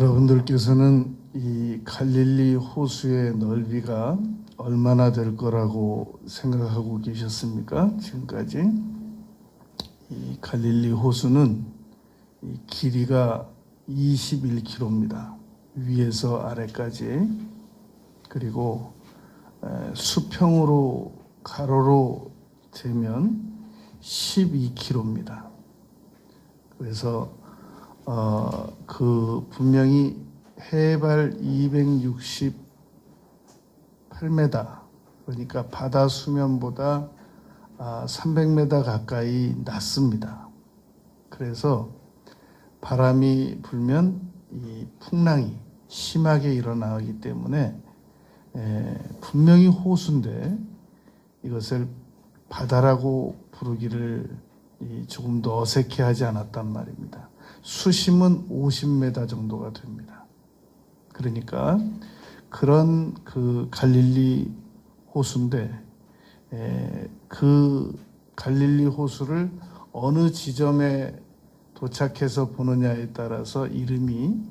여러분들께서는 이 갈릴리 호수의 넓이가 얼마나 될 거라고 생각하고 계셨습니까? 지금까지 이 갈릴리 호수는 이 길이가 21km입니다. 위에서 아래까지. 그리고 수평으로 가로로 재면 12km입니다. 그래서 분명히 해발 268m, 그러니까 바다 수면보다 300m 가까이 낮습니다. 그래서 바람이 불면 이 풍랑이 심하게 일어나기 때문에 분명히 호수인데 이것을 바다라고 부르기를 조금 더 어색해하지 않았단 말입니다. 수심은 50m 정도가 됩니다. 그러니까 그런 그 갈릴리 호수인데 그 갈릴리 호수를 어느 지점에 도착해서 보느냐에 따라서 이름이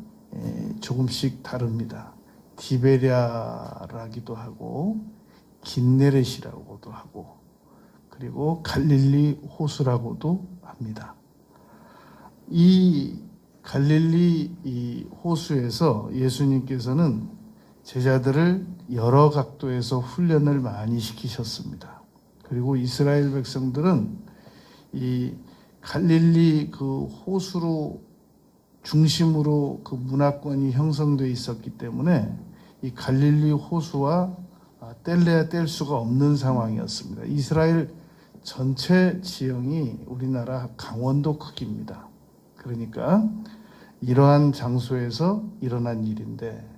조금씩 다릅니다. 디베랴라기도 하고 긴네렛이라고도 하고 그리고 갈릴리 호수라고도 합니다. 이 갈릴리 이 호수에서 예수님께서는 제자들을 여러 각도에서 훈련을 많이 시키셨습니다. 그리고 이스라엘 백성들은 이 갈릴리 그 호수로 중심으로 그 문화권이 형성되어 있었기 때문에 이 갈릴리 호수와 뗄래야 뗄 수가 없는 상황이었습니다. 이스라엘 전체 지형이 우리나라 강원도 크기입니다. 그러니까 이러한 장소에서 일어난 일인데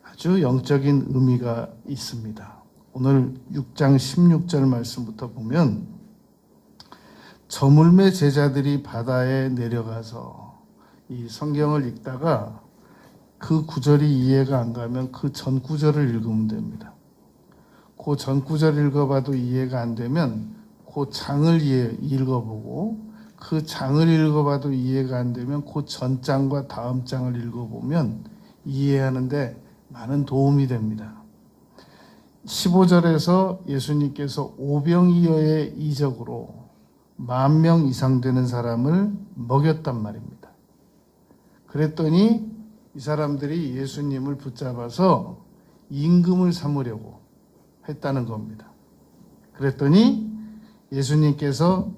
아주 영적인 의미가 있습니다. 오늘 6장 16절 말씀부터 보면 저물매 제자들이 바다에 내려가서 이 성경을 읽다가 그 구절이 이해가 안 가면 그 전 구절을 읽으면 됩니다. 그 전 구절 읽어봐도 이해가 안 되면 그 장을 읽어보고 그 장을 읽어봐도 이해가 안 되면 그 전장과 다음 장을 읽어보면 이해하는데 많은 도움이 됩니다. 15절에서 예수님께서 오병이어의 이적으로 10,000명 이상 되는 사람을 먹였단 말입니다. 그랬더니 이 사람들이 예수님을 붙잡아서 임금을 삼으려고 했다는 겁니다. 그랬더니 예수님께서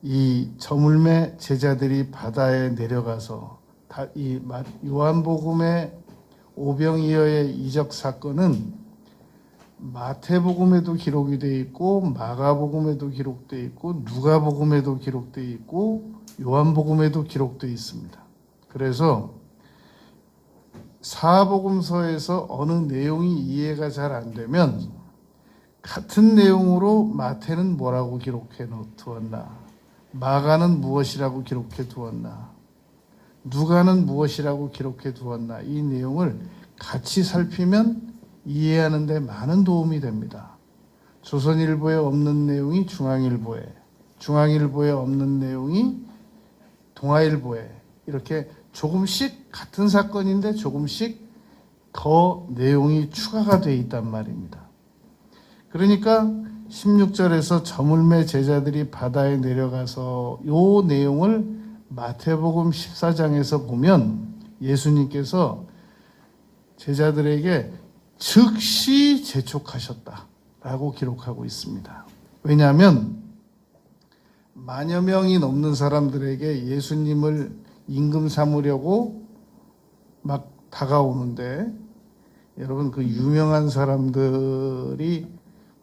이 저물매 제자들이 바다에 내려가서 이 요한복음의 오병이어의 이적 사건은 마태복음에도 기록이 되어 있고 마가복음에도 기록되어 있고 누가복음에도 기록되어 있고 요한복음에도 기록되어 있습니다. 그래서 사복음서에서 어느 내용이 이해가 잘 안 되면 같은 내용으로 마태는 뭐라고 기록해 두었나, 마가는 무엇이라고 기록해 두었나, 누가는 무엇이라고 기록해 두었나, 이 내용을 같이 살피면 이해하는 데 많은 도움이 됩니다. 조선일보에 없는 내용이 중앙일보에, 중앙일보에 없는 내용이 동아일보에, 이렇게 조금씩 같은 사건인데 조금씩 더 내용이 추가가 되어 있단 말입니다. 그러니까 16절에서 저물매 제자들이 바다에 내려가서 이 내용을 마태복음 14장에서 보면 예수님께서 제자들에게 즉시 재촉하셨다라고 기록하고 있습니다. 왜냐하면 10,000 명이 넘는 사람들에게 예수님을 임금 삼으려고 막 다가오는데 여러분 그 유명한 사람들이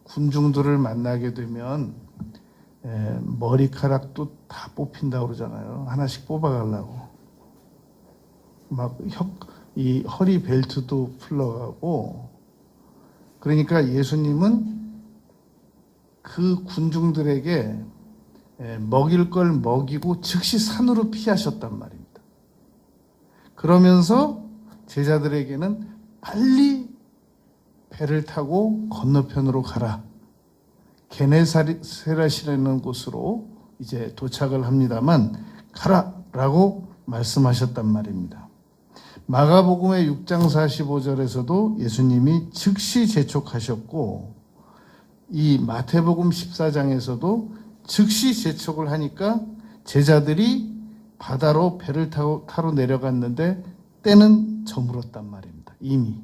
군중들을 만나게 되면 머리카락도 다 뽑힌다고 그러잖아요. 하나씩 뽑아가려고. 막 이 허리 벨트도 풀러가고. 그러니까 예수님은 그 군중들에게 먹일 걸 먹이고 즉시 산으로 피하셨단 말입니다. 그러면서 제자들에게는 빨리 배를 타고 건너편으로 가라. 게네사렛이라는 곳으로 이제 도착을 합니다만 가라라고 말씀하셨단 말입니다. 마가복음의 6장 45절에서도 예수님이 즉시 재촉하셨고, 이 마태복음 14장에서도 즉시 재촉을 하니까 제자들이 바다로 배를 타러 내려갔는데 때는 저물었단 말입니다. 이미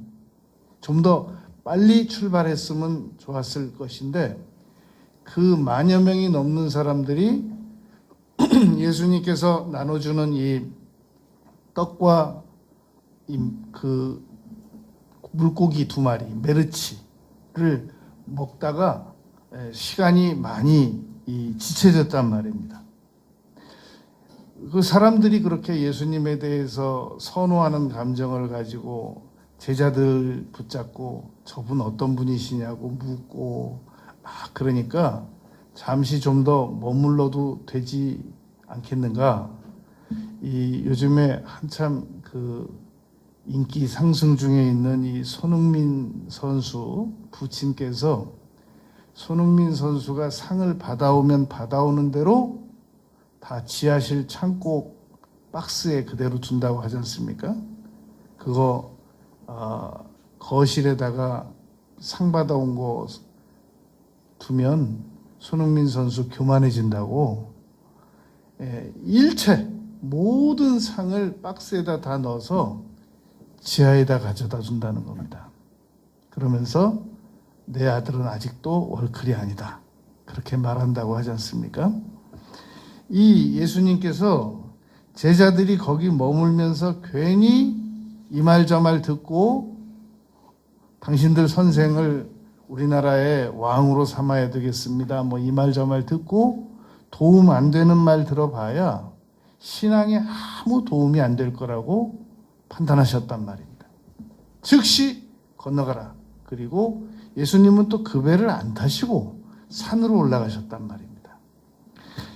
좀 더 빨리 출발했으면 좋았을 것인데, 그 만여 명이 넘는 사람들이 예수님께서 나눠주는 이 떡과 그 물고기 2마리 메르치를 먹다가 시간이 많이 지체졌단 말입니다. 그 사람들이 그렇게 예수님에 대해서 선호하는 감정을 가지고 제자들 붙잡고 저분 어떤 분이시냐고 묻고 막 그러니까 잠시 좀 더 머물러도 되지 않겠는가. 요즘에 한참 그 인기 상승 중에 있는 이 손흥민 선수 부친께서 손흥민 선수가 상을 받아오면 받아오는 대로 다 지하실 창고 박스에 그대로 둔다고 하지 않습니까? 그거 거실에다가 상 받아온 거 두면 손흥민 선수 교만해진다고 일체 모든 상을 박스에다 다 넣어서 지하에다 가져다 준다는 겁니다. 그러면서 내 아들은 아직도 월클이 아니다. 그렇게 말한다고 하지 않습니까? 이 예수님께서 제자들이 거기 머물면서 괜히 이 말 저 말 듣고 당신들 선생을 우리나라의 왕으로 삼아야 되겠습니다. 뭐 이 말 저 말 듣고 도움 안 되는 말 들어봐야 신앙에 아무 도움이 안 될 거라고 판단하셨단 말입니다. 즉시 건너가라. 그리고 예수님은 또 그 배를 안 타시고 산으로 올라가셨단 말입니다.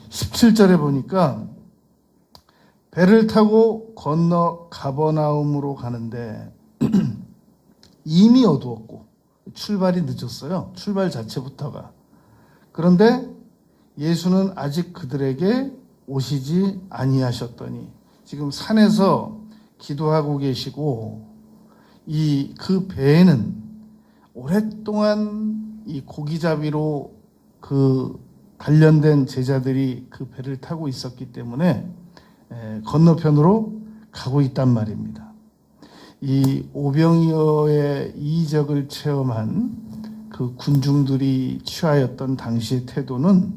17절에 보니까 배를 타고 건너 가버나움으로 가는데 이미 어두웠고 출발이 늦었어요. 출발 자체부터가. 그런데 예수는 아직 그들에게 오시지 아니하셨더니 지금 산에서 기도하고 계시고 그 배에는 오랫동안 이 고기잡이로 그 단련된 제자들이 그 배를 타고 있었기 때문에 건너편으로 가고 있단 말입니다. 이 오병이어의 이적을 체험한 그 군중들이 취하였던 당시의 태도는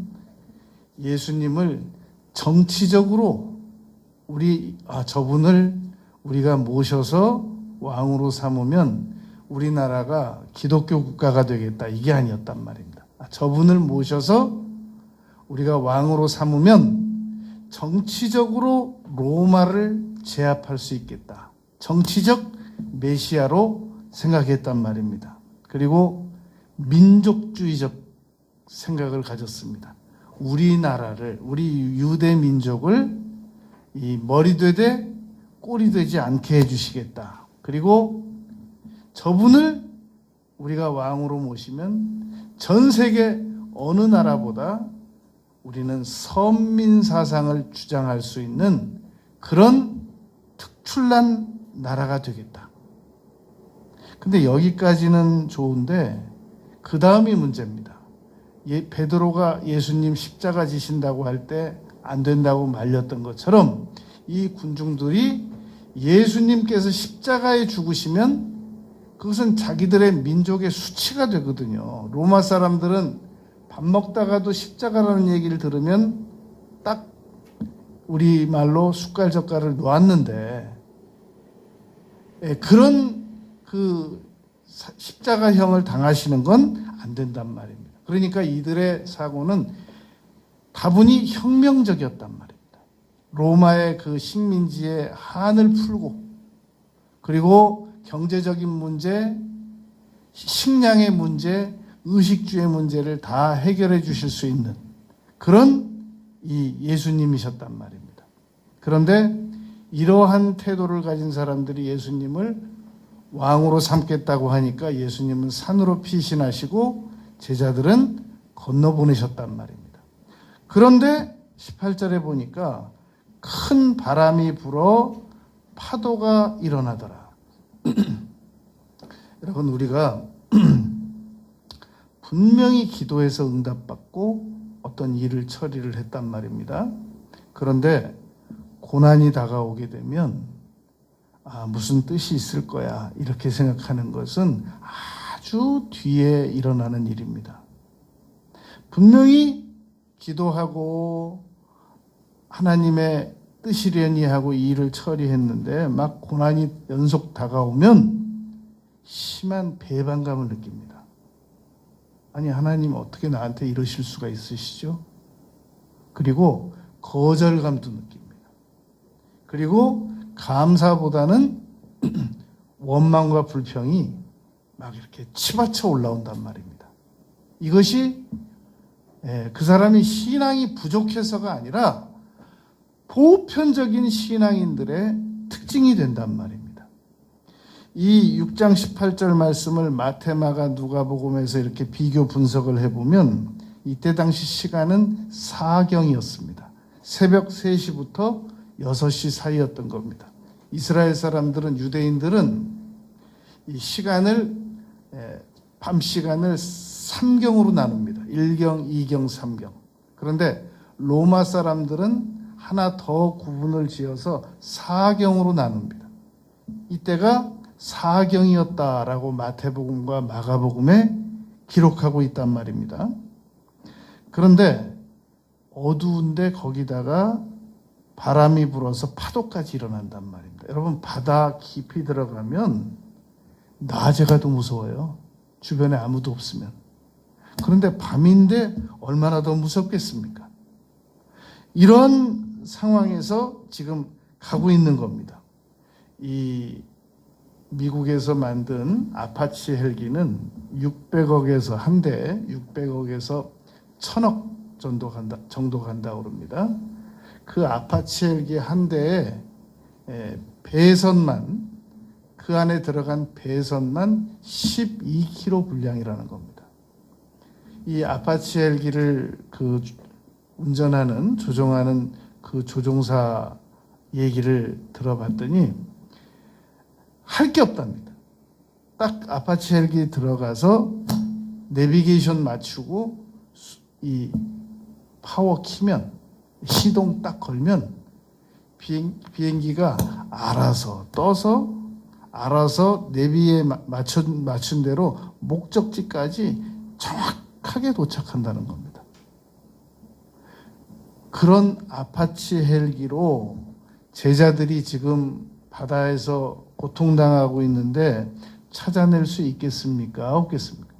예수님을 정치적으로 저분을 우리가 모셔서 왕으로 삼으면 우리나라가 기독교 국가가 되겠다, 이게 아니었단 말입니다. 저분을 모셔서 우리가 왕으로 삼으면 정치적으로 로마를 제압할 수 있겠다. 정치적 메시아로 생각했단 말입니다. 그리고 민족주의적 생각을 가졌습니다. 우리나라를, 우리 유대 민족을 이 머리 되되 꼴이 되지 않게 해주시겠다. 그리고 저분을 우리가 왕으로 모시면 전 세계 어느 나라보다 우리는 선민 사상을 주장할 수 있는 그런 특출난 나라가 되겠다. 근데 여기까지는 좋은데 그 다음이 문제입니다. 베드로가 예수님 십자가 지신다고 할 때 안 된다고 말렸던 것처럼 이 군중들이 예수님께서 십자가에 죽으시면 그것은 자기들의 민족의 수치가 되거든요. 로마 사람들은 밥 먹다가도 십자가라는 얘기를 들으면 딱 우리말로 숟갈젓갈을 놓았는데 그런 그 십자가형을 당하시는 건 안 된단 말입니다. 그러니까 이들의 사고는 다분히 혁명적이었단 말입니다. 로마의 그 식민지의 한을 풀고 그리고 경제적인 문제, 식량의 문제, 의식주의 문제를 다 해결해 주실 수 있는 그런 이 예수님이셨단 말입니다. 그런데 이러한 태도를 가진 사람들이 예수님을 왕으로 삼겠다고 하니까 예수님은 산으로 피신하시고 제자들은 건너보내셨단 말입니다. 그런데 18절에 보니까 큰 바람이 불어 파도가 일어나더라. 여러분, 우리가 분명히 기도해서 응답받고 어떤 일을 처리를 했단 말입니다. 그런데 고난이 다가오게 되면 무슨 뜻이 있을 거야 이렇게 생각하는 것은 아주 뒤에 일어나는 일입니다. 분명히 기도하고 하나님의 뜻이려니 하고 이 일을 처리했는데 막 고난이 연속 다가오면 심한 배반감을 느낍니다. 아니, 하나님 어떻게 나한테 이러실 수가 있으시죠? 그리고 거절감도 느낍니다. 그리고 감사보다는 원망과 불평이 막 이렇게 치받쳐 올라온단 말입니다. 이것이 그 사람이 신앙이 부족해서가 아니라 보편적인 신앙인들의 특징이 된단 말입니다. 이 6장 18절 말씀을 마태, 마가, 누가복음에서 이렇게 비교 분석을 해보면 이때 당시 시간은 사경이었습니다. 새벽 3시부터 6시 사이였던 겁니다. 이스라엘 사람들은, 유대인들은 이 시간을, 밤 시간을 3경으로 나눕니다. 1경, 2경, 3경. 그런데 로마 사람들은 하나 더 구분을 지어서 4경으로 나눕니다. 이때가 4경이었다라고 마태복음과 마가복음에 기록하고 있단 말입니다. 그런데 어두운데 거기다가 바람이 불어서 파도까지 일어난단 말입니다. 여러분, 바다 깊이 들어가면 낮에 가도 무서워요. 주변에 아무도 없으면. 그런데 밤인데 얼마나 더 무섭겠습니까? 이런 상황에서 지금 가고 있는 겁니다. 이 미국에서 만든 아파치 헬기는 600억에서 한 대에 600억에서 1000억 정도 간다고 합니다. 그 아파치 헬기 한 대에 배선만, 그 안에 들어간 배선만 12kg 분량이라는 겁니다. 이 아파치 헬기를 운전하는, 조종하는 그 조종사 얘기를 들어봤더니 할 게 없답니다. 딱 아파치 헬기 들어가서 내비게이션 맞추고 이 파워 키면, 시동 딱 걸면 비행기가 알아서 떠서 알아서 내비에 맞춘 대로 목적지까지 정확하게 도착한다는 겁니다. 그런 아파치 헬기로 제자들이 지금 바다에서 고통당하고 있는데 찾아낼 수 있겠습니까? 없겠습니까?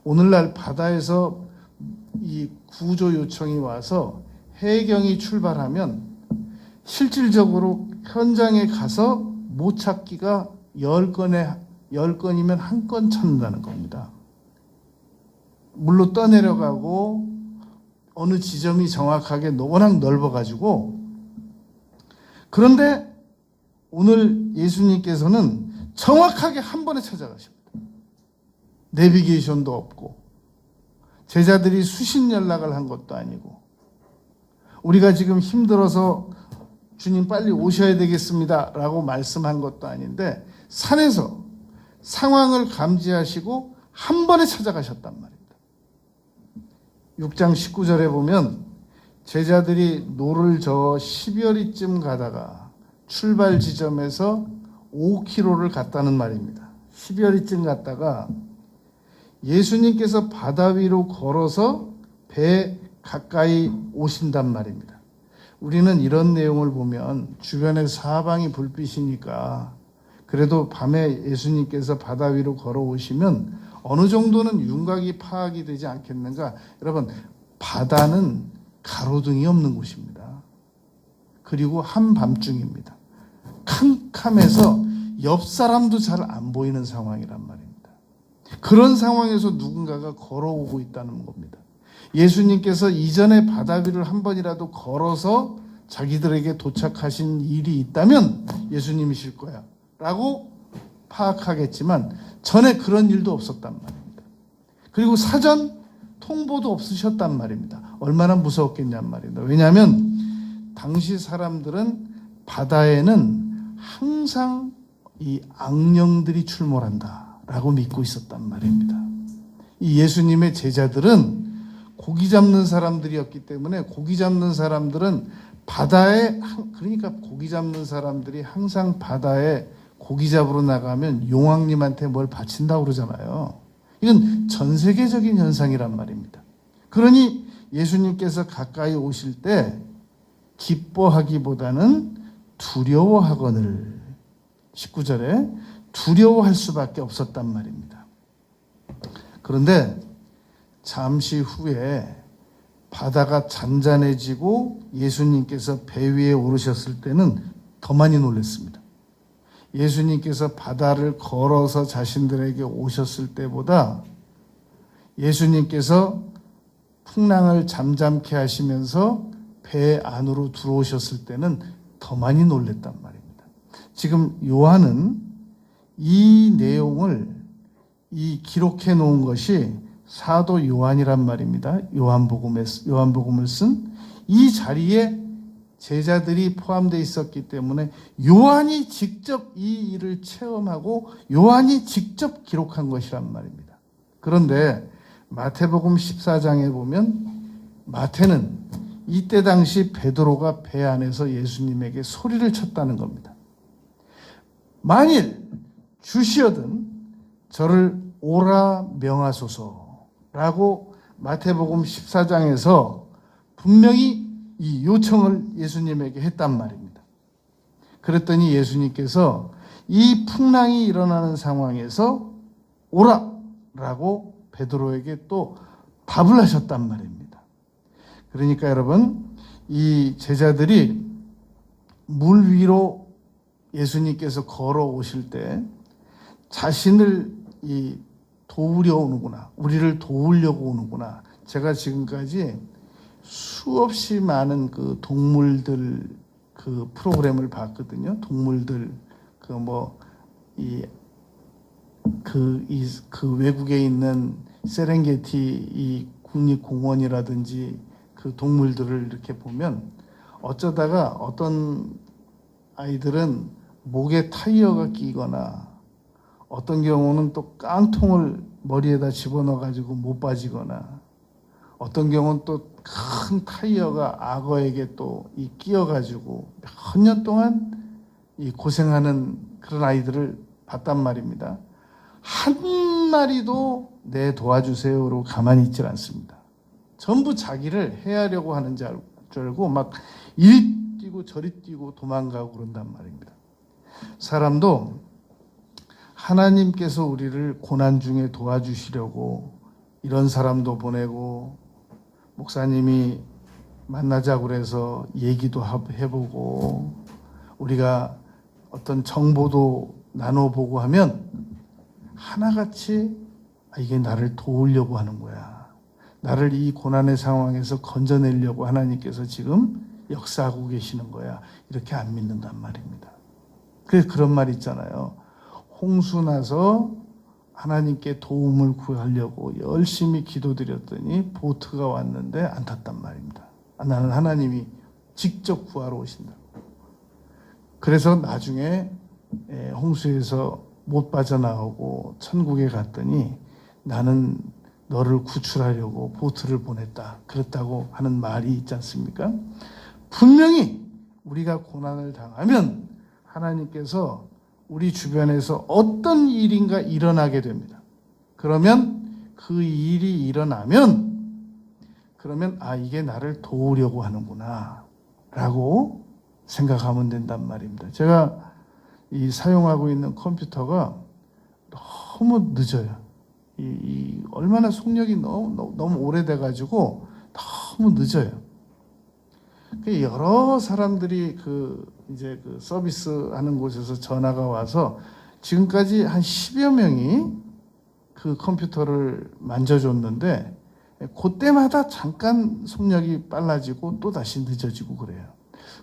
오늘날 바다에서 이 구조 요청이 와서 해경이 출발하면 실질적으로 현장에 가서 못 찾기가 10건이면 1건 찾는다는 겁니다. 물로 떠내려가고 어느 지점이 정확하게 워낙 넓어가지고. 그런데 오늘 예수님께서는 정확하게 한 번에 찾아가십니다. 내비게이션도 없고 제자들이 수신 연락을 한 것도 아니고, 우리가 지금 힘들어서 주님 빨리 오셔야 되겠습니다 라고 말씀한 것도 아닌데 산에서 상황을 감지하시고 한 번에 찾아가셨단 말입니다. 6장 19절에 보면 제자들이 노를 저어 10여리쯤 가다가 출발 지점에서 5km를 갔다는 말입니다. 10여리쯤 갔다가 예수님께서 바다 위로 걸어서 배 가까이 오신단 말입니다. 우리는 이런 내용을 보면 주변에 사방이 불빛이니까 그래도 밤에 예수님께서 바다 위로 걸어오시면 어느 정도는 윤곽이 파악이 되지 않겠는가. 여러분, 바다는 가로등이 없는 곳입니다. 그리고 한밤중입니다. 캄캄해서 옆 사람도 잘 안 보이는 상황이란 말입니다. 그런 상황에서 누군가가 걸어오고 있다는 겁니다. 예수님께서 이전에 바다 위를 한 번이라도 걸어서 자기들에게 도착하신 일이 있다면 예수님이실 거야 라고 파악하겠지만 전에 그런 일도 없었단 말입니다. 그리고 사전 통보도 없으셨단 말입니다. 얼마나 무서웠겠냔 말입니다. 왜냐하면 당시 사람들은 바다에는 항상 이 악령들이 출몰한다라고 믿고 있었단 말입니다. 이 예수님의 제자들은 고기 잡는 사람들이었기 때문에 고기 잡는 사람들은 바다에, 그러니까 고기 잡는 사람들이 항상 바다에 고기 잡으러 나가면 용왕님한테 뭘 바친다고 그러잖아요. 이건 전 세계적인 현상이란 말입니다. 그러니 예수님께서 가까이 오실 때 기뻐하기보다는 두려워하거늘, 19절에 두려워할 수밖에 없었단 말입니다. 그런데 잠시 후에 바다가 잔잔해지고 예수님께서 배 위에 오르셨을 때는 더 많이 놀랐습니다. 예수님께서 바다를 걸어서 자신들에게 오셨을 때보다 예수님께서 풍랑을 잠잠케 하시면서 배 안으로 들어오셨을 때는 더 많이 놀랐단 말입니다. 지금 요한은 이 내용을 기록해 놓은 것이 사도 요한이란 말입니다. 요한복음을 쓴 이 자리에 제자들이 포함되어 있었기 때문에 요한이 직접 이 일을 체험하고 요한이 직접 기록한 것이란 말입니다. 그런데 마태복음 14장에 보면 마태는 이때 당시 베드로가 배 안에서 예수님에게 소리를 쳤다는 겁니다. 만일 주시어든 저를 오라 명하소서라고 마태복음 14장에서 분명히 이 요청을 예수님에게 했단 말입니다. 그랬더니 예수님께서 이 풍랑이 일어나는 상황에서 오라라고 베드로에게 또 답을 하셨단 말입니다. 그러니까 여러분, 이 제자들이 물 위로 예수님께서 걸어오실 때 자신을 도우려 오는구나, 우리를 도우려고 오는구나. 제가 지금까지 수없이 많은 그 동물들 그 프로그램을 봤거든요. 동물들 그 외국에 있는 세렝게티 이 국립공원이라든지 그 동물들을 이렇게 보면 어쩌다가 어떤 아이들은 목에 타이어가 끼거나 어떤 경우는 또 깡통을 머리에다 집어넣어 가지고 못 빠지거나 어떤 경우는 또 큰 타이어가 악어에게 또 끼어가지고 몇 년 동안 고생하는 그런 아이들을 봤단 말입니다. 한 마리도 내 도와주세요로 가만히 있질 않습니다. 전부 자기를 해하려고 하는 줄 알고 막 이리 뛰고 저리 뛰고 도망가고 그런단 말입니다. 사람도 하나님께서 우리를 고난 중에 도와주시려고 이런 사람도 보내고 목사님이 만나자고 그래서 얘기도 해보고 우리가 어떤 정보도 나눠보고 하면 하나같이 이게 나를 도우려고 하는 거야. 나를 이 고난의 상황에서 건져내려고 하나님께서 지금 역사하고 계시는 거야. 이렇게 안 믿는단 말입니다. 그래서 그런 말 있잖아요. 홍수 나서 하나님께 도움을 구하려고 열심히 기도드렸더니 보트가 왔는데 안 탔단 말입니다. 나는 하나님이 직접 구하러 오신다. 그래서 나중에 홍수에서 못 빠져나오고 천국에 갔더니 나는 너를 구출하려고 보트를 보냈다. 그랬다고 하는 말이 있지 않습니까? 분명히 우리가 고난을 당하면 하나님께서 우리 주변에서 어떤 일인가 일어나게 됩니다. 그러면 그 일이 일어나면 그러면 이게 나를 도우려고 하는구나 라고 생각하면 된단 말입니다. 제가 사용하고 있는 컴퓨터가 너무 늦어요. 얼마나 속력이 너무 오래돼가지고 너무 늦어요. 여러 사람들이 이제 서비스 하는 곳에서 전화가 와서 지금까지 한 10여 명이 그 컴퓨터를 만져줬는데 그때마다 잠깐 속력이 빨라지고 또 다시 늦어지고 그래요.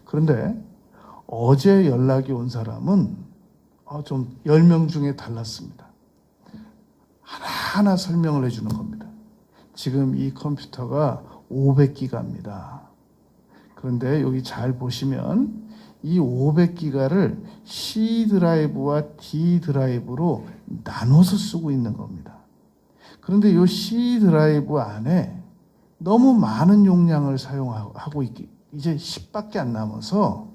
그런데 어제 연락이 온 사람은 좀 10명 중에 달랐습니다. 하나하나 설명을 해주는 겁니다. 지금 이 컴퓨터가 500기가입니다. 그런데 여기 잘 보시면 이 500기가를 C 드라이브와 D 드라이브로 나눠서 쓰고 있는 겁니다. 그런데 이 C 드라이브 안에 너무 많은 용량을 사용하고 이제 10밖에 안 남아서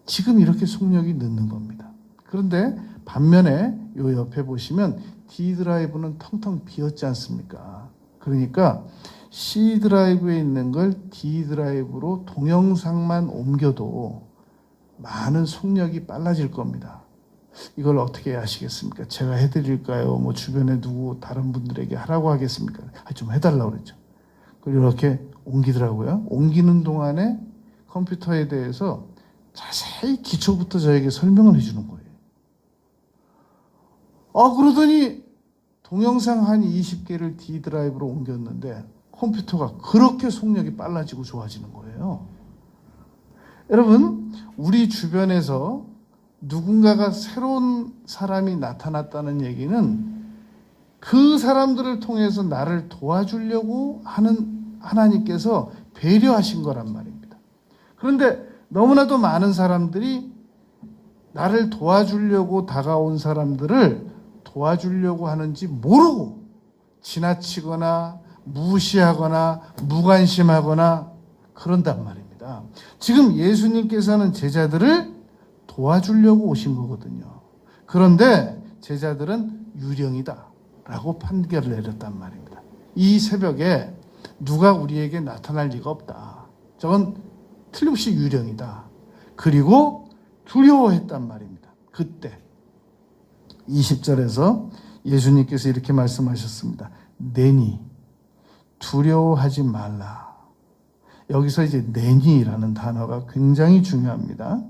지금 이렇게 속력이 늦는 겁니다. 그런데 반면에 이 옆에 보시면 D 드라이브는 텅텅 비었지 않습니까? 그러니까 C 드라이브에 있는 걸 D 드라이브로 동영상만 옮겨도 많은 속력이 빨라질 겁니다. 이걸 어떻게 하시겠습니까? 제가 해드릴까요? 뭐 주변에 누구 다른 분들에게 하라고 하겠습니까? 좀 해달라고 그랬죠. 그리고 이렇게 옮기더라고요. 옮기는 동안에 컴퓨터에 대해서 자세히 기초부터 저에게 설명을 해주는 거예요. 그러더니 동영상 한 20개를 D 드라이브로 옮겼는데 컴퓨터가 그렇게 속력이 빨라지고 좋아지는 거예요. 여러분, 우리 주변에서 누군가가 새로운 사람이 나타났다는 얘기는 그 사람들을 통해서 나를 도와주려고 하는 하나님께서 배려하신 거란 말입니다. 그런데 너무나도 많은 사람들이 나를 도와주려고 다가온 사람들을 도와주려고 하는지 모르고 지나치거나 무시하거나 무관심하거나 그런단 말입니다. 지금 예수님께서는 제자들을 도와주려고 오신 거거든요. 그런데 제자들은 유령이다 라고 판결을 내렸단 말입니다. 이 새벽에 누가 우리에게 나타날 리가 없다. 저건 틀림없이 유령이다. 그리고 두려워했단 말입니다. 그때 20절에서 예수님께서 이렇게 말씀하셨습니다. 내니 두려워하지 말라. 여기서 이제 내니라는 단어가 굉장히 중요합니다.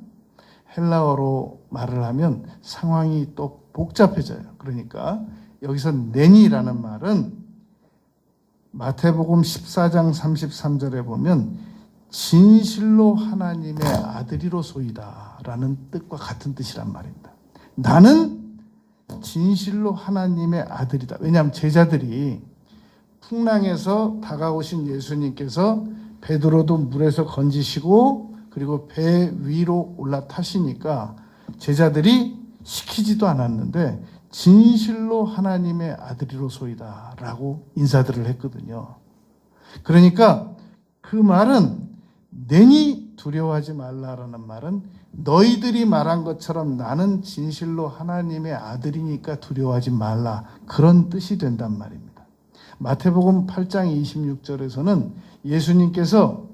헬라어로 말을 하면 상황이 또 복잡해져요. 그러니까 여기서 내니라는 말은 마태복음 14장 33절에 보면 진실로 하나님의 아들이로소이다 라는 뜻과 같은 뜻이란 말입니다. 나는 진실로 하나님의 아들이다. 왜냐하면 제자들이 풍랑에서 다가오신 예수님께서 베드로도 물에서 건지시고 그리고 배 위로 올라타시니까 제자들이 시키지도 않았는데 진실로 하나님의 아들이로소이다 라고 인사들을 했거든요. 그러니까 그 말은 내니 두려워하지 말라라는 말은 너희들이 말한 것처럼 나는 진실로 하나님의 아들이니까 두려워하지 말라 그런 뜻이 된단 말입니다. 마태복음 8장 26절에서는 예수님께서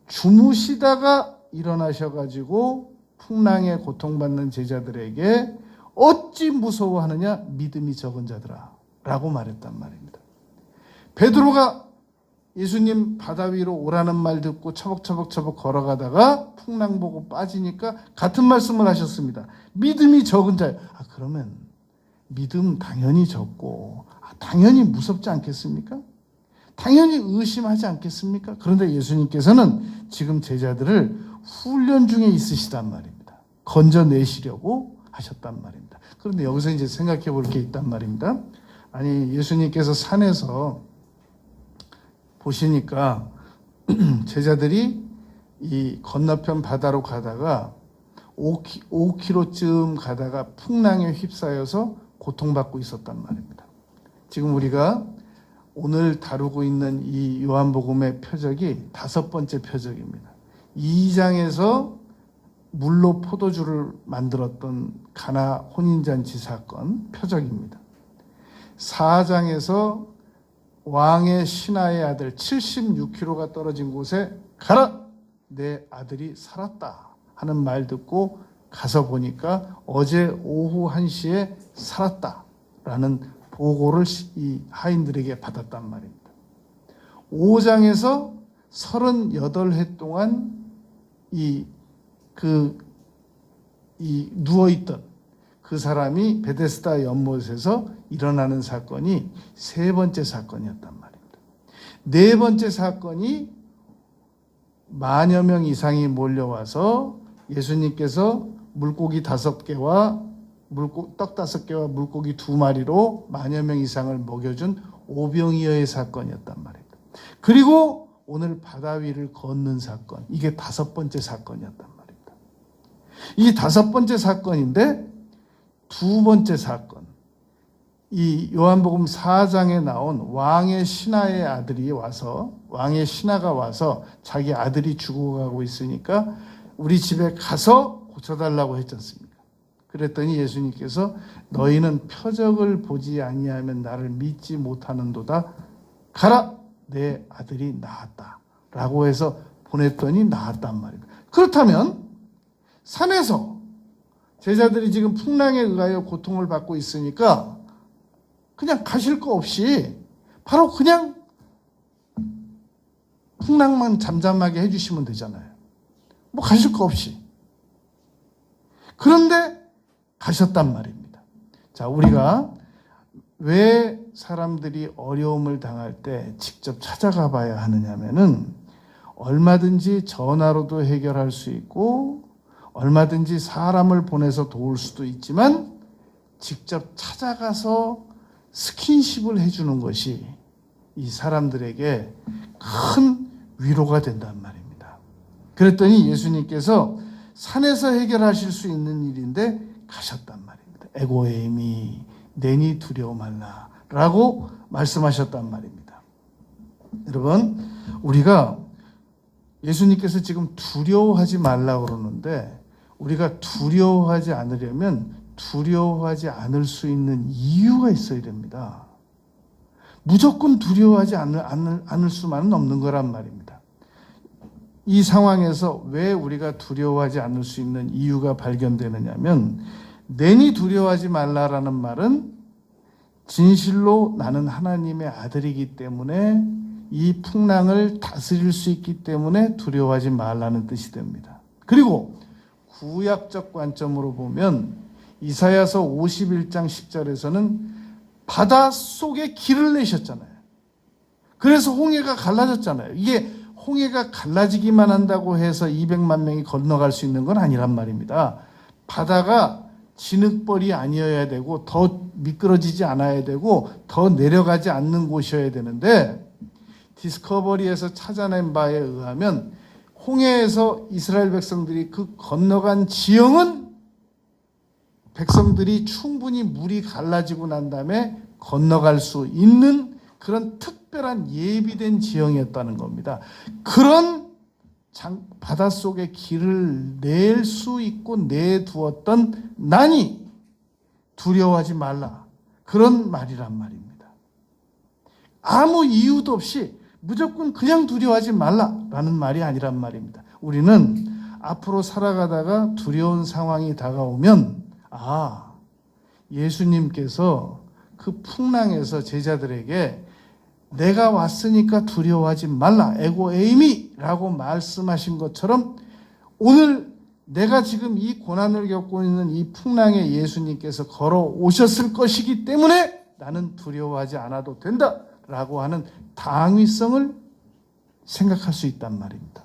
주무시다가 일어나셔가지고 풍랑에 고통받는 제자들에게 어찌 무서워하느냐 믿음이 적은 자들아 라고 말했단 말입니다. 베드로가 예수님 바다 위로 오라는 말 듣고 처벅처벅 걸어가다가 풍랑 보고 빠지니까 같은 말씀을 하셨습니다. 믿음이 적은 자요. 그러면 믿음 당연히 적고 당연히 무섭지 않겠습니까? 당연히 의심하지 않겠습니까? 그런데 예수님께서는 지금 제자들을 훈련 중에 있으시단 말입니다. 건져내시려고 하셨단 말입니다. 그런데 여기서 이제 생각해 볼 게 있단 말입니다. 아니, 예수님께서 산에서 보시니까 제자들이 이 건너편 바다로 가다가 5km쯤 가다가 풍랑에 휩싸여서 고통받고 있었단 말입니다. 지금 우리가 오늘 다루고 있는 이 요한복음의 표적이 5번째 표적입니다. 2장에서 물로 포도주를 만들었던 가나 혼인잔치 사건 표적입니다. 4장에서 왕의 신하의 아들 76km가 떨어진 곳에 가라! 내 아들이 살았다 하는 말 듣고 가서 보니까 어제 오후 1시에 살았다라는 보고를 이 하인들에게 받았단 말입니다. 5장에서 38해 동안 누워있던 그 사람이 베데스다 연못에서 일어나는 사건이 3번째 사건이었단 말입니다. 4번째 사건이 만여 명 이상이 몰려와서 예수님께서 물고기 5개와 떡 5개와 물고기 2마리로 만여 명 이상을 먹여준 오병이어의 사건이었단 말입니다. 그리고 오늘 바다 위를 걷는 사건, 이게 5번째 사건이었단 말입니다. 이 5번째 사건인데, 두 번째 사건, 이 요한복음 4장에 나온 왕의 신하가 와서 자기 아들이 죽어가고 있으니까 우리 집에 가서 고쳐달라고 했지 않습니까? 그랬더니 예수님께서 너희는 표적을 보지 아니하면 나를 믿지 못하는도다. 가라, 내 아들이 나았다 라고 해서 보냈더니 나았단 말입니다. 그렇다면 산에서 제자들이 지금 풍랑에 의하여 고통을 받고 있으니까 그냥 가실 거 없이 바로 그냥 풍랑만 잠잠하게 해주시면 되잖아요. 뭐 가실 거 없이. 그런데 가셨단 말입니다. 자, 우리가 왜 사람들이 어려움을 당할 때 직접 찾아가 봐야 하느냐면은 얼마든지 전화로도 해결할 수 있고 얼마든지 사람을 보내서 도울 수도 있지만 직접 찾아가서 스킨십을 해주는 것이 이 사람들에게 큰 위로가 된단 말입니다. 그랬더니 예수님께서 산에서 해결하실 수 있는 일인데 가셨단 말입니다. 에고에이미 내니 두려워 말라 라고 말씀하셨단 말입니다. 여러분, 우리가 예수님께서 지금 두려워하지 말라고 그러는데 우리가 두려워하지 않으려면 두려워하지 않을 수 있는 이유가 있어야 됩니다. 무조건 두려워하지 않을 수만은 없는 거란 말입니다. 이 상황에서 왜 우리가 두려워하지 않을 수 있는 이유가 발견되느냐면 내니 두려워하지 말라라는 말은 진실로 나는 하나님의 아들이기 때문에 이 풍랑을 다스릴 수 있기 때문에 두려워하지 말라는 뜻이 됩니다. 그리고 구약적 관점으로 보면 이사야서 51장 10절에서는 바다 속에 길을 내셨잖아요. 그래서 홍해가 갈라졌잖아요. 이게 홍해가 갈라지기만 한다고 해서 200만 명이 건너갈 수 있는 건 아니란 말입니다. 바다가 진흙벌이 아니어야 되고 더 미끄러지지 않아야 되고 더 내려가지 않는 곳이어야 되는데 디스커버리에서 찾아낸 바에 의하면 홍해에서 이스라엘 백성들이 그 건너간 지형은 백성들이 충분히 물이 갈라지고 난 다음에 건너갈 수 있는 그런 특별한 예비된 지형이었다는 겁니다. 그런 바닷속에 길을 낼 수 있고 내두었던 나니 두려워하지 말라. 그런 말이란 말입니다. 아무 이유도 없이 무조건 그냥 두려워하지 말라라는 말이 아니란 말입니다. 우리는 앞으로 살아가다가 두려운 상황이 다가오면 예수님께서 그 풍랑에서 제자들에게 내가 왔으니까 두려워하지 말라. 에고에이미라고 말씀하신 것처럼 오늘 내가 지금 이 고난을 겪고 있는 이 풍랑에 예수님께서 걸어오셨을 것이기 때문에 나는 두려워하지 않아도 된다라고 하는 당위성을 생각할 수 있단 말입니다.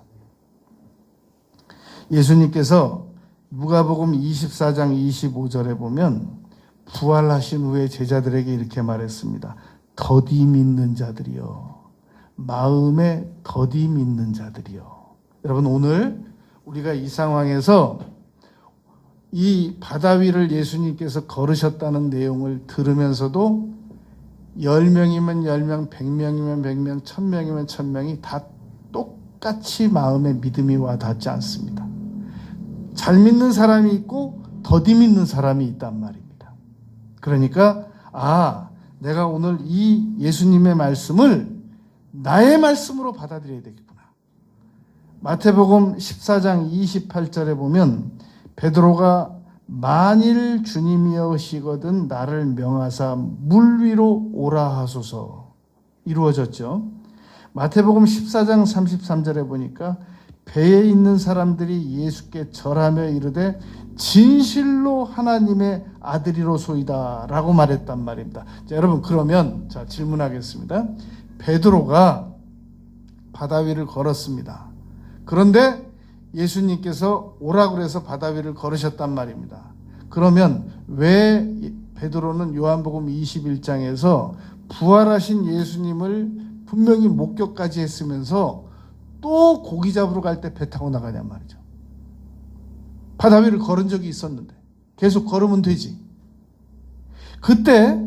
예수님께서 누가복음 24장 25절에 보면 부활하신 후에 제자들에게 이렇게 말했습니다. 더디 믿는 자들이여, 마음에 더디 믿는 자들이여. 여러분, 오늘 우리가 이 상황에서 이 바다 위를 예수님께서 걸으셨다는 내용을 들으면서도 10명이면 10명, 100명이면 100명, 1000명이면 1000명이 다 똑같이 마음에 믿음이 와 닿지 않습니다. 잘 믿는 사람이 있고 더디 믿는 사람이 있단 말입니다. 그러니까 내가 오늘 이 예수님의 말씀을 나의 말씀으로 받아들여야 되겠구나. 마태복음 14장 28절에 보면 베드로가 만일 주님이여시거든 나를 명하사 물 위로 오라 하소서 이루어졌죠. 마태복음 14장 33절에 보니까 배에 있는 사람들이 예수께 절하며 이르되 진실로 하나님의 아들이로소이다 라고 말했단 말입니다. 자, 여러분, 그러면 질문하겠습니다. 베드로가 바다 위를 걸었습니다. 그런데 예수님께서 오라고 해서 바다 위를 걸으셨단 말입니다. 그러면 왜 베드로는 요한복음 21장에서 부활하신 예수님을 분명히 목격까지 했으면서 또 고기 잡으러 갈 때 배 타고 나가냔 말이죠. 바다 위를 걸은 적이 있었는데 계속 걸으면 되지. 그때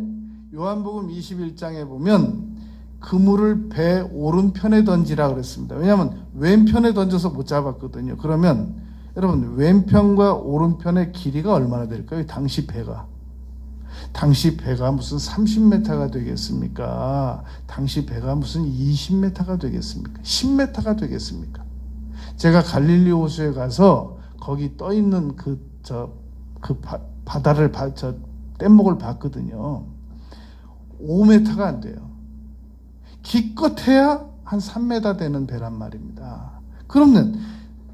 요한복음 21장에 보면 그물을 배 오른편에 던지라 그랬습니다. 왜냐하면 왼편에 던져서 못 잡았거든요. 그러면 여러분 왼편과 오른편의 길이가 얼마나 될까요? 당시 배가 무슨 30m가 되겠습니까? 당시 배가 무슨 20m가 되겠습니까? 10m가 되겠습니까? 제가 갈릴리 호수에 가서 거기 떠 있는 바다를 뗏목을 봤거든요. 5m가 안 돼요. 기껏해야 한 3m 되는 배란 말입니다. 그러면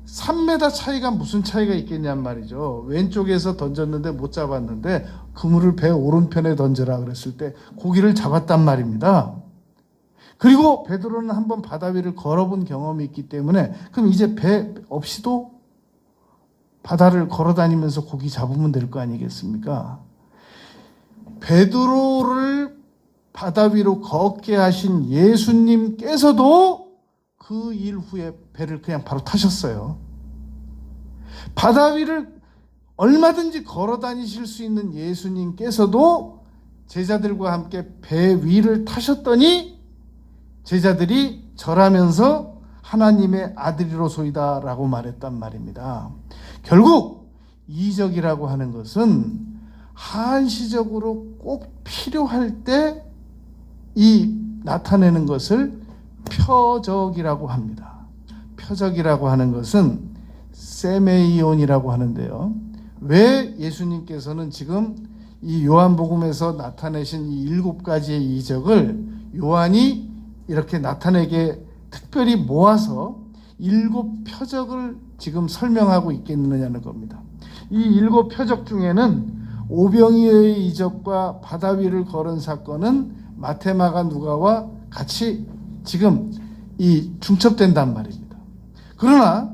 3m 차이가 무슨 차이가 있겠냔 말이죠. 왼쪽에서 던졌는데 못 잡았는데 그물을 배 오른편에 던져라 그랬을 때 고기를 잡았단 말입니다. 그리고 베드로는 한번 바다 위를 걸어본 경험이 있기 때문에 그럼 이제 배 없이도 바다를 걸어다니면서 고기 잡으면 될 거 아니겠습니까? 베드로를 바다 위로 걷게 하신 예수님께서도 그 일 후에 배를 그냥 바로 타셨어요. 바다 위를 얼마든지 걸어 다니실 수 있는 예수님께서도 제자들과 함께 배 위를 타셨더니 제자들이 절하면서 하나님의 아들이로소이다 라고 말했단 말입니다. 결국 이적이라고 하는 것은 한시적으로 꼭 필요할 때 이 나타내는 것을 표적이라고 합니다. 표적이라고 하는 것은 세메이온이라고 하는데요. 왜 예수님께서는 지금 이 요한복음에서 나타내신 이 7가지의 이적을 요한이 이렇게 나타내게 특별히 모아서 7 표적을 지금 설명하고 있겠느냐는 겁니다. 이 7 표적 중에는 오병이어의 이적과 바다 위를 걸은 사건은 마태, 마가, 누가와 같이 지금 이 중첩된단 말입니다. 그러나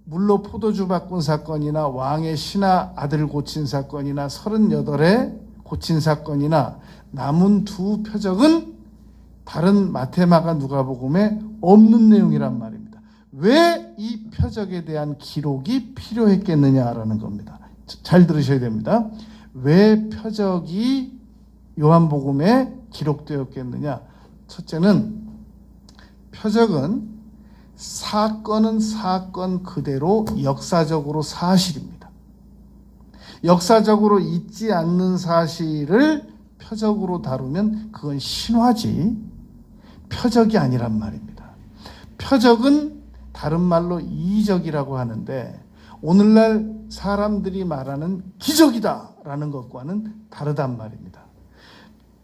물로 포도주 바꾼 사건이나 왕의 신하 아들 고친 사건이나 38에 고친 사건이나 남은 2 표적은 다른 마태, 마가, 누가복음에 없는 내용이란 말입니다. 왜 이 표적에 대한 기록이 필요했겠느냐라는 겁니다. 잘 들으셔야 됩니다. 왜 표적이 요한복음에 기록되었겠느냐? 첫째는 표적은 사건은 사건 그대로 역사적으로 사실입니다. 역사적으로 있지 않는 사실을 표적으로 다루면 그건 신화지 표적이 아니란 말입니다. 표적은 다른 말로 이적이라고 하는데 오늘날 사람들이 말하는 기적이다라는 것과는 다르단 말입니다.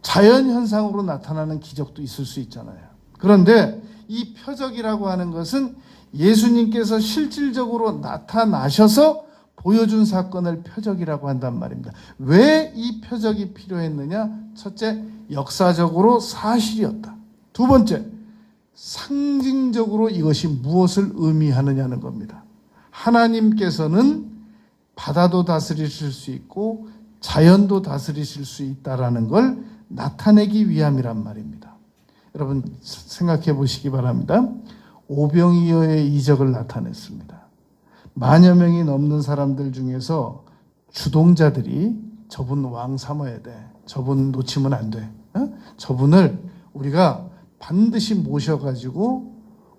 자연현상으로 나타나는 기적도 있을 수 있잖아요. 그런데 이 표적이라고 하는 것은 예수님께서 실질적으로 나타나셔서 보여준 사건을 표적이라고 한단 말입니다. 왜 이 표적이 필요했느냐? 첫째, 역사적으로 사실이었다. 두 번째, 상징적으로 이것이 무엇을 의미하느냐는 겁니다. 하나님께서는 바다도 다스리실 수 있고 자연도 다스리실 수 있다라는 걸 나타내기 위함이란 말입니다. 여러분 생각해 보시기 바랍니다. 오병이어의 이적을 나타냈습니다. 만여 명이 넘는 사람들 중에서 주동자들이 저분 왕 삼아야 돼. 저분 놓치면 안 돼. 저분을 우리가 반드시 모셔가지고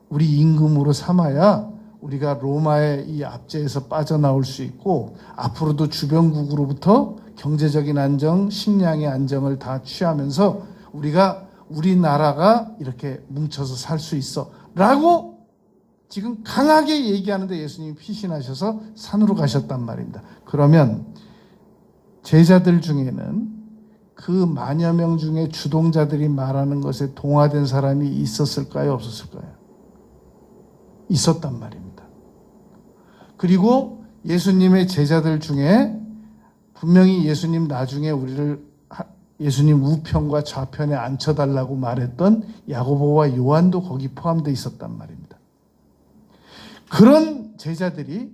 우리 임금으로 삼아야 우리가 로마의 이 압제에서 빠져나올 수 있고 앞으로도 주변국으로부터 경제적인 안정, 식량의 안정을 다 취하면서 우리나라가 이렇게 뭉쳐서 살 수 있어 라고 지금 강하게 얘기하는데 예수님이 피신하셔서 산으로 가셨단 말입니다. 그러면 제자들 중에는 그 만여 명 중에 주동자들이 말하는 것에 동화된 사람이 있었을까요? 없었을까요? 있었단 말입니다. 그리고 예수님의 제자들 중에 분명히 예수님 나중에 우리를 예수님 우편과 좌편에 앉혀달라고 말했던 야고보와 요한도 거기 포함되어 있었단 말입니다. 그런 제자들이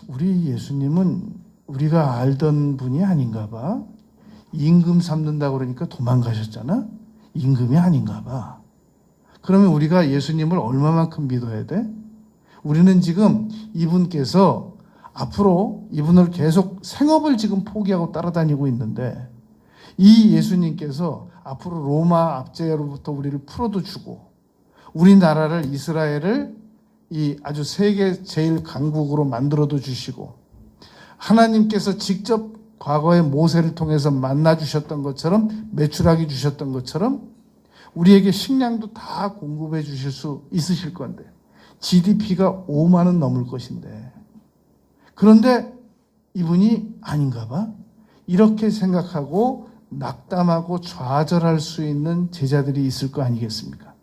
우리 예수님은 우리가 알던 분이 아닌가 봐. 임금 삼는다고 그러니까 도망가셨잖아. 임금이 아닌가 봐. 그러면 우리가 예수님을 얼마만큼 믿어야 돼? 우리는 지금 이분께서 앞으로 이분을 계속 생업을 지금 포기하고 따라다니고 있는데 이 예수님께서 앞으로 로마 압제로부터 우리를 풀어도 주고 우리나라를 이스라엘을 이 아주 세계 제일 강국으로 만들어도 주시고 하나님께서 직접 과거의 모세를 통해서 만나 주셨던 것처럼 메추라기 주셨던 것처럼 우리에게 식량도 다 공급해 주실 수 있으실 건데 GDP가 5만 원 넘을 것인데 그런데 이분이 아닌가 봐 이렇게 생각하고 낙담하고 좌절할 수 있는 제자들이 있을 거 아니겠습니까?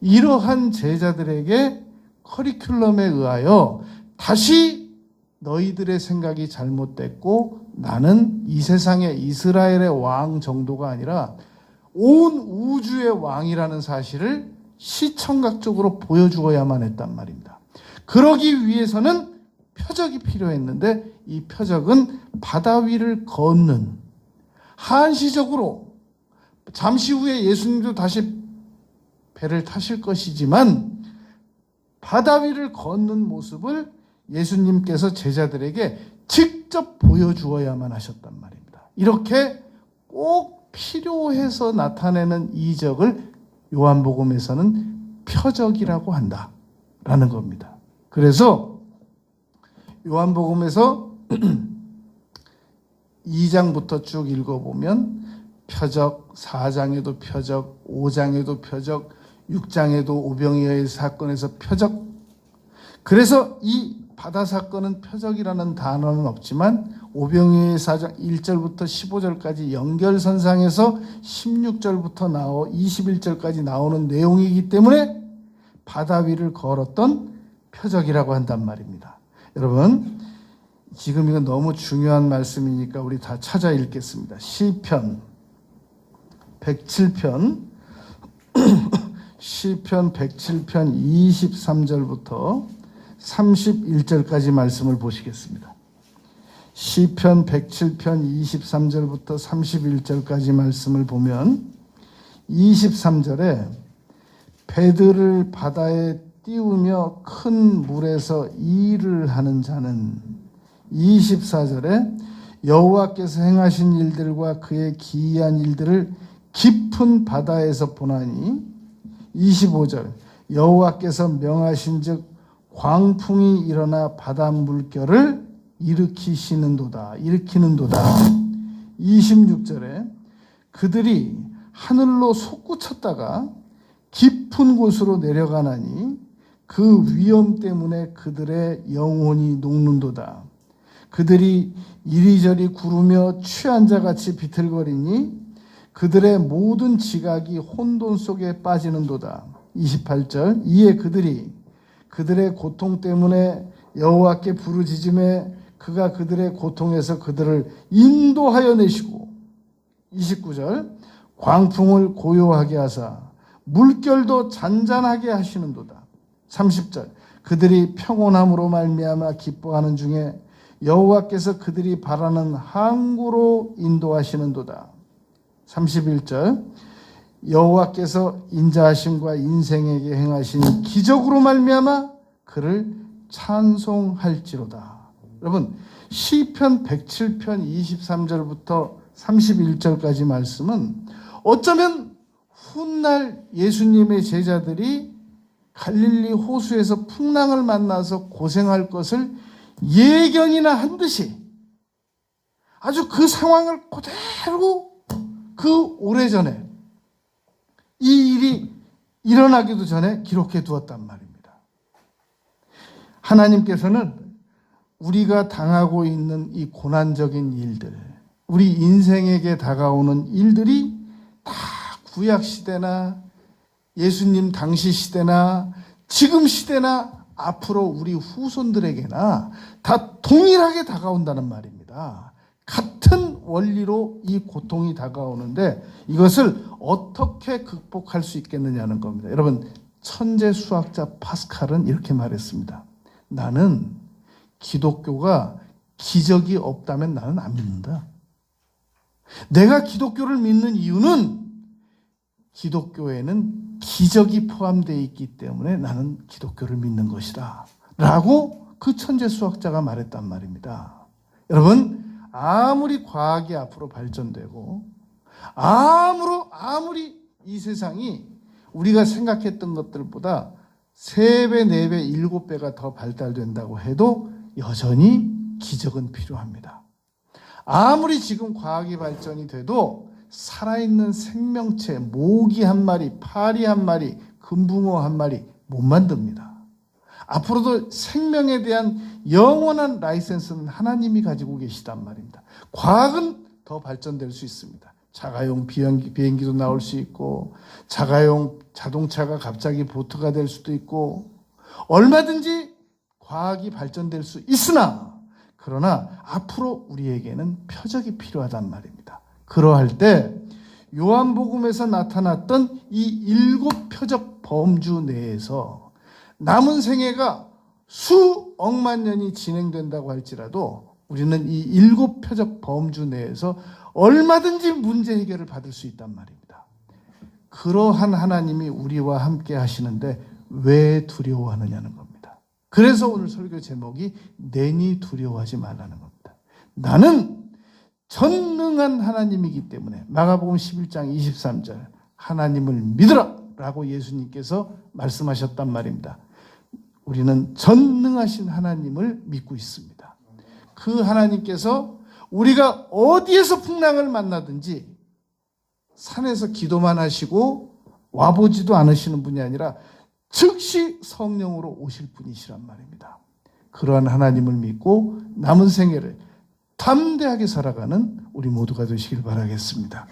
이러한 제자들에게 커리큘럼에 의하여 다시 너희들의 생각이 잘못됐고 나는 이 세상의 이스라엘의 왕 정도가 아니라 온 우주의 왕이라는 사실을 시청각적으로 보여주어야만 했단 말입니다. 그러기 위해서는 표적이 필요했는데 이 표적은 바다 위를 걷는 한시적으로 잠시 후에 예수님도 다시 배를 타실 것이지만 바다 위를 걷는 모습을 예수님께서 제자들에게 직접 보여주어야만 하셨단 말입니다. 이렇게 꼭 필요해서 나타내는 이적을 요한복음에서는 표적이라고 한다라는 겁니다. 그래서 요한복음에서 2장부터 쭉 읽어보면 표적, 4장에도 표적, 5장에도 표적, 6장에도 오병이어의 사건에서 표적. 그래서 이 바다 사건은 표적이라는 단어는 없지만 오병이어의 4장 1절부터 15절까지 연결선상에서 16절부터 21절까지 나오는 내용이기 때문에 바다 위를 걸었던 표적이라고 한단 말입니다. 여러분 지금 이건 너무 중요한 말씀이니까 우리 다 찾아 읽겠습니다. 시편 107편 시편 107편 23절부터 31절까지 말씀을 보시겠습니다. 시편 107편 23절부터 31절까지 말씀을 보면 23절에 배들을 바다에 띄우며 큰 물에서 일을 하는 자는 24절에 여호와께서 행하신 일들과 그의 기이한 일들을 깊은 바다에서 보나니 25절 여호와께서 명하신즉 광풍이 일어나 바다 물결을 일으키는도다. 26절에 그들이 하늘로 솟구쳤다가 깊은 곳으로 내려가나니 그 위험 때문에 그들의 영혼이 녹는도다. 그들이 이리저리 구르며 취한 자같이 비틀거리니 그들의 모든 지각이 혼돈 속에 빠지는도다. 28절 이에 그들의 고통 때문에 여호와께 부르짖음에 그가 그들의 고통에서 그들을 인도하여 내시고 29절 광풍을 고요하게 하사 물결도 잔잔하게 하시는도다. 30절 그들이 평온함으로 말미암아 기뻐하는 중에 여호와께서 그들이 바라는 항구로 인도하시는도다. 31절 여호와께서 인자하심과 인생에게 행하신 기적으로 말미암아 그를 찬송할지로다. 여러분 시편 107편 23절부터 31절까지 말씀은 어쩌면 훗날 예수님의 제자들이 갈릴리 호수에서 풍랑을 만나서 고생할 것을 예견이나 한 듯이 아주 그 상황을 그대로 그 오래전에 이 일이 일어나기도 전에 기록해 두었단 말입니다. 하나님께서는 우리가 당하고 있는 이 고난적인 일들, 우리 인생에게 다가오는 일들이 다 구약시대나 예수님 당시 시대나 지금 시대나 앞으로 우리 후손들에게나 다 동일하게 다가온다는 말입니다. 같은 원리로 이 고통이 다가오는데 이것을 어떻게 극복할 수 있겠느냐는 겁니다. 여러분 천재 수학자 파스칼은 이렇게 말했습니다. 나는 기독교가 기적이 없다면 나는 안 믿는다. 내가 기독교를 믿는 이유는 기독교에는 기적이 포함되어 있기 때문에 나는 기독교를 믿는 것이다 라고 그 천재 수학자가 말했단 말입니다. 여러분, 아무리 과학이 앞으로 발전되고 아무리 이 세상이 우리가 생각했던 것들보다 3배, 4배, 7배가 더 발달된다고 해도 여전히 기적은 필요합니다. 아무리 지금 과학이 발전이 돼도 살아있는 생명체, 모기 한 마리, 파리 한 마리, 금붕어 한 마리 못 만듭니다. 앞으로도 생명에 대한 영원한 라이센스는 하나님이 가지고 계시단 말입니다. 과학은 더 발전될 수 있습니다. 자가용 비행기도 나올 수 있고, 자가용 자동차가 갑자기 보트가 될 수도 있고, 얼마든지 과학이 발전될 수 있으나, 그러나 앞으로 우리에게는 표적이 필요하단 말입니다. 그러할 때 요한복음에서 나타났던 이 7 표적 범주 내에서 남은 생애가 수억만 년이 진행된다고 할지라도 우리는 이 7 표적 범주 내에서 얼마든지 문제 해결을 받을 수 있단 말입니다. 그러한 하나님이 우리와 함께 하시는데 왜 두려워하느냐는 겁니다. 그래서 오늘 설교 제목이 내니 두려워하지 말라는 겁니다. 나는 전능한 하나님이기 때문에 마가복음 11장 23절 하나님을 믿으라 라고 예수님께서 말씀하셨단 말입니다. 우리는 전능하신 하나님을 믿고 있습니다. 그 하나님께서 우리가 어디에서 풍랑을 만나든지 산에서 기도만 하시고 와보지도 않으시는 분이 아니라 즉시 성령으로 오실 분이시란 말입니다. 그러한 하나님을 믿고 남은 생애를 담대하게 살아가는 우리 모두가 되시길 바라겠습니다.